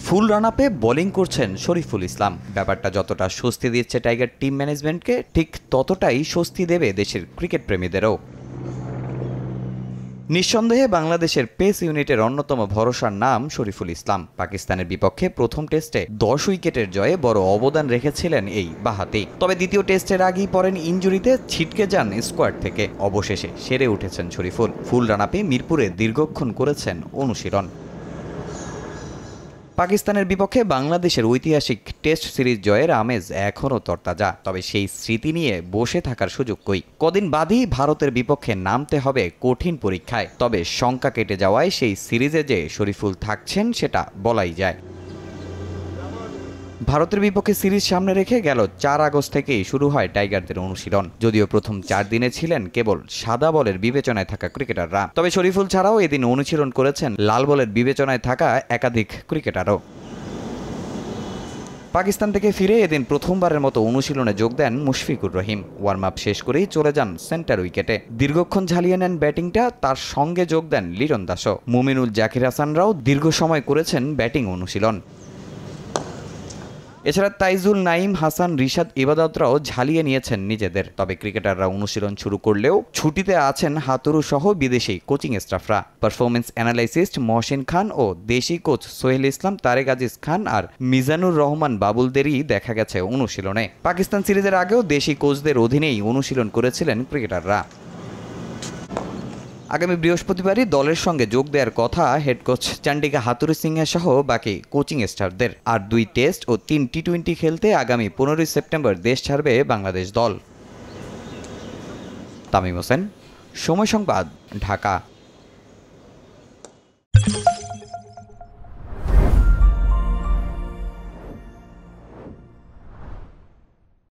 ফুল run আপে bowling করছেন শরীফুল ইসলাম। ব্যাপারটা যতটা স্বস্তি দিচ্ছে টাইগার টিম ম্যানেজমেন্টকে, ঠিক ততটাই স্বস্তি দেবে দেশের ক্রিকেট প্রেমীদেরও। নিঃসন্দেহে বাংলাদেশের পেস ইউনিটের অন্যতম ভরসার নাম শরীফুল ইসলাম। পাকিস্তানের বিপক্ষে প্রথম টেস্টে 10 উইকেটের জয়ে বড় অবদান রেখেছিলেন এই বাঁহাতি। তবে দ্বিতীয় টেস্টের আগেই পড়েন ইনজুরিতে, ছিটকে যান স্কোয়াড থেকে। অবশেষে সেরে উঠেছেন শরীফুল। ফুল রান আপে মিরপুরে দীর্ঘক্ষণ করেছেন অনুশীলন। পাকিস্তানের বিপক্ষে বাংলাদেশের ঐতিহাসিক টেস্ট সিরিজ জয়ের আমেজ এখনও তরতাজা। তবে সেই স্মৃতি নিয়ে বসে থাকার সুযোগ কই। কদিন বাদই ভারতের বিপক্ষে নামতে হবে কঠিন পরীক্ষায়। তবে শঙ্কা কেটে যাওয়ায় সেই সিরিজে যে শরীফুল থাকছেন সেটা বলাই যায়। ভারতের বিপক্ষে সিরিজ সামনে রেখে গেল 4 আগস্ট থেকেই শুরু হয় টাইগারদের অনুশীলন। যদিও প্রথম 4 দিনে ছিলেন কেবল সাদা বলের বিবেচনায় থাকা ক্রিকেটাররা, তবে শরীফুল ছাড়াও এদিন অনুশীলন করেছেন লাল বলের বিবেচনায় থাকা একাধিক ক্রিকেটারও। পাকিস্তান থেকে ফিরে এদিন প্রথমবারের মতো অনুশীলনে যোগ দেন মুশফিকুর রহিম। ওয়ার্ম আপ শেষ করেই চলে যান সেন্টার উইকেটে। দীর্ঘক্ষণ ঝালিয়ে নেন ব্যাটিংটা। তার সঙ্গে যোগ দেন লিটন দাসও। মুমিনুল জাকির হাসানরাও দীর্ঘ সময় করেছেন ব্যাটিং অনুশীলন। এছাড়া তাইজুল, নাইম, হাসান, রিশাদ, ইবাদতরাও ঝালিয়ে নিয়েছেন নিজেদের। তবে ক্রিকেটাররা অনুশীলন শুরু করলেও ছুটিতে আছেন হাতুরু সহ বিদেশি কোচিং স্টাফরা। পারফরমেন্স অ্যানালাইসিস্ট মহসিন খান ও দেশি কোচ সোহেল ইসলাম, তারেক আজিজ খান আর মিজানুর রহমান বাবুলদেরই দেখা গেছে অনুশীলনে। পাকিস্তান সিরিজের আগেও দেশি কোচদের অধীনেই অনুশীলন করেছিলেন ক্রিকেটাররা। আগামী বৃহস্পতিবারই দলের সঙ্গে যোগ দেওয়ার কথা হেড কোচ চান্ডিকা হাতুরু সিংহে সহ বাকি কোচিং স্টাফদের। আর 2 টেস্ট ও 3 টি-20 খেলতে আগামী 15 সেপ্টেম্বর দেশ ছাড়বে বাংলাদেশ দল। তামিম হোসেন, সময় সংবাদ, ঢাকা।